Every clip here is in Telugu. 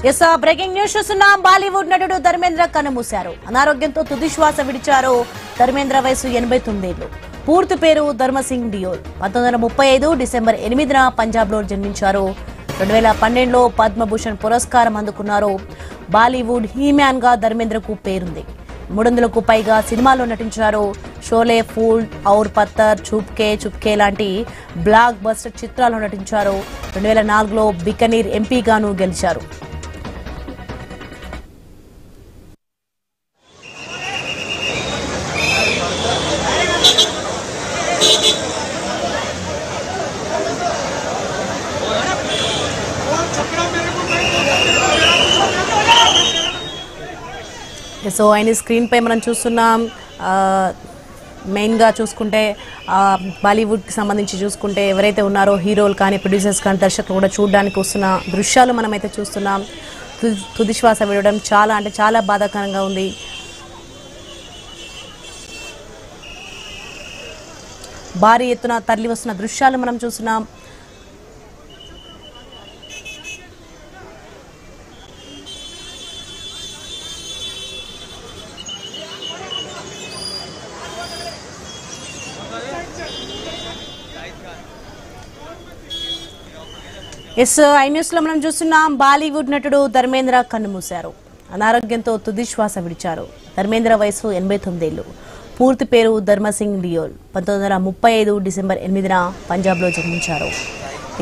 ఎస్ బ్రేకింగ్ న్యూస్ చూస్తున్నాం. బాలీవుడ్ నటుడు ధర్మేంద్ర కన్నుమూశారు. అనారోగ్యంతో తుది శ్వాస విడిచారు. ధర్మేంద్ర వయసు 89 ఏళ్లు. పూర్తి పేరు ధర్మసింగ్ డియోల్. 1935 డిసెంబర్ 8న పంజాబ్ లో జన్మించారు. 2012లో పద్మభూషణ్ పురస్కారం అందుకున్నారు. బాలీవుడ్ హీమ్యాన్ గా ధర్మేంద్రకు పేరుంది. 300కు పైగా సినిమాల్లో నటించారు. షోలే, ఫూల్ ఔర్ పత్తర్, చుప్కే లాంటి బ్లాక్ బస్టర్ చిత్రాల్లో నటించారు. 2004లో బికనీర్ ఎంపీగాను గెలిచారు. సో ఆయన స్క్రీన్ పై మనం చూస్తున్నాం. మెయిన్గా చూసుకుంటే బాలీవుడ్కి సంబంధించి చూసుకుంటే ఎవరైతే ఉన్నారో హీరోలు కానీ, ప్రొడ్యూసర్స్ కానీ, దర్శకులు కూడా చూడడానికి వస్తున్న దృశ్యాలు మనమైతే చూస్తున్నాం. తుది శ్వాస విడవడం చాలా బాధాకరంగా ఉంది. భారీ ఎత్తున తరలి వస్తున్న దృశ్యాలు మనం చూస్తున్నాం. ఐ న్యూస్ లో మనం చూస్తున్నాం. బాలీవుడ్ నటుడు ధర్మేంద్ర కన్నుమూశారు. అనారోగ్యంతో తుది శ్వాస విడిచారు. ధర్మేంద్ర వయసు 89 ఏళ్లు. పూర్తి పేరు ధర్మసింగ్ డియోల్. 1935 డిసెంబర్ 8న పంజాబ్ లో జన్మించారు.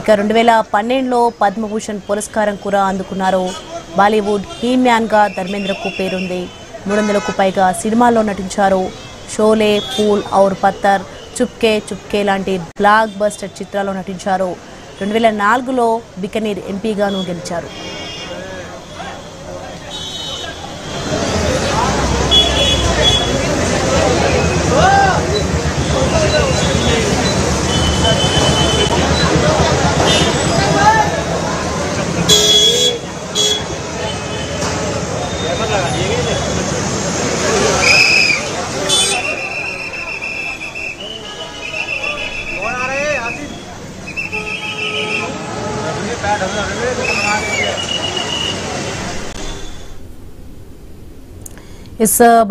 ఇక 2012లో పద్మభూషణ్ పురస్కారం కూడా అందుకున్నారు. బాలీవుడ్ హీమ్యాన్ గా ధర్మేంద్రకు పేరుంది. 300కు పైగా సినిమాల్లో నటించారు. షోలే, ఫూల్ ఔర్ పత్తర్, చుప్కే లాంటి బ్లాక్ బస్టర్ చిత్రాల్లో నటించారు. 2004లో బికనీర్ ఎంపీగాను గెలిచారు.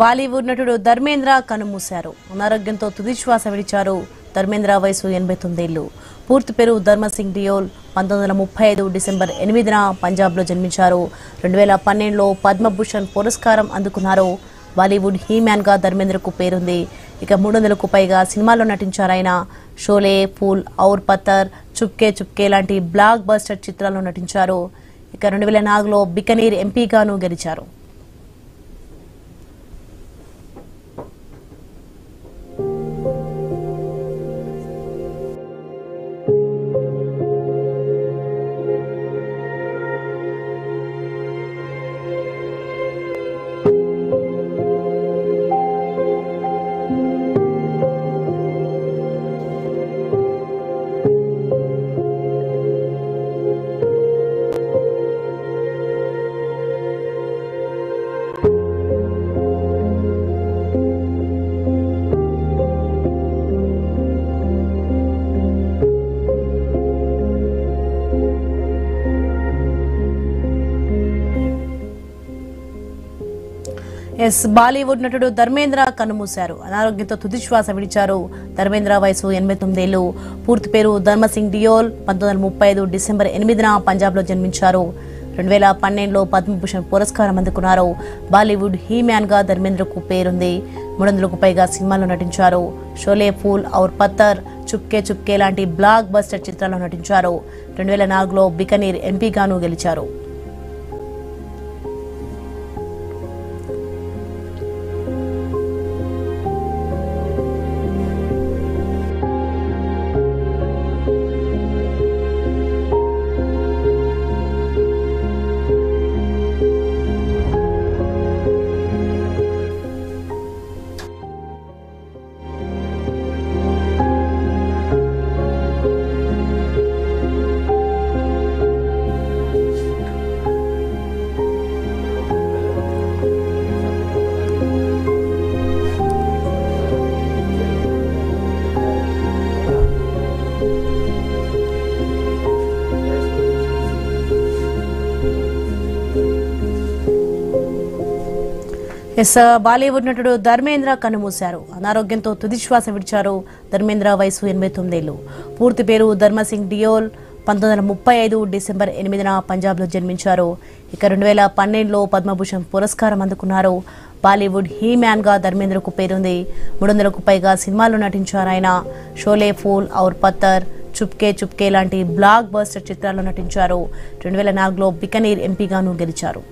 బాలీవుడ్ నటుడు ధర్మేంద్ర కన్నుమూశారు. అనారోగ్యంతో తుది శ్వాస విడిచారు. ధర్మేంద్ర వయసు 89 ఏళ్లు. పూర్తి పేరు ధర్మసింగ్ డియోల్. 1935 డిసెంబర్ 8న పంజాబ్ లో జన్మించారు. 2012లో పద్మభూషణ్ పురస్కారం అందుకున్నారు. బాలీవుడ్ హీమ్యాన్ గా ధర్మేంద్రకు పేరుంది. ఇక 300కు పైగా సినిమాల్లో నటించారు. ఆయన షోలే, ఫూల్ ఔర్ పత్తర్, చుప్కే లాంటి బ్లాక్ బస్టర్ చిత్రాల్లో నటించారు. ఇక 2004లో బికనీర్ ఎంపీగాను గెలిచారు. బాలీవుడ్ నటుడు ధర్మేంద్ర కన్నుమూశారు. అనారోగ్యంతో తుది శ్వాస విడిచారు. ధర్మేంద్ర వయసు 89 ఏళ్లు. పూర్తి పేరు ధర్మసింగ్ డియోల్. 1935 డిసెంబర్ 8న పంజాబ్ లో జన్మించారు. 2012లో పద్మభూషణ్ పురస్కారం అందుకున్నారు. బాలీవుడ్ హీమ్యాన్ గా ధర్మేంద్రకు పేరుంది. 300కు పైగా సినిమాల్లో నటించారు. షోలే, ఫూల్ ఔర్ పత్తర్, చుప్కే లాంటి బ్లాక్ బస్టర్ చిత్రాల్లో నటించారు. 2004లో బికనీర్ ఎంపీగాను గెలిచారు. ఎస్ బాలీవుడ్ నటుడు ధర్మేంద్ర కన్నుమూశారు. అనారోగ్యంతో తుదిశ్వాస విడిచారు. ధర్మేంద్ర వయసు 89 ఏళ్లు. పూర్తి పేరు ధర్మసింగ్ డియోల్. 1935 డిసెంబర్ 8న పంజాబ్లో జన్మించారు. ఇక 2012లో పద్మభూషణ్ పురస్కారం అందుకున్నారు. బాలీవుడ్ హీ మ్యాన్ గా ధర్మేంద్రకు పేరుంది. 300కు పైగా సినిమాల్లో నటించారు ఆయన. షోలే, ఫూల్ ఔర్ పత్తర్, చుప్కే చుప్కే లాంటి బ్లాక్ బస్టర్ చిత్రాల్లో నటించారు. 2004లో బికనీర్ ఎంపీగాను గెలిచారు.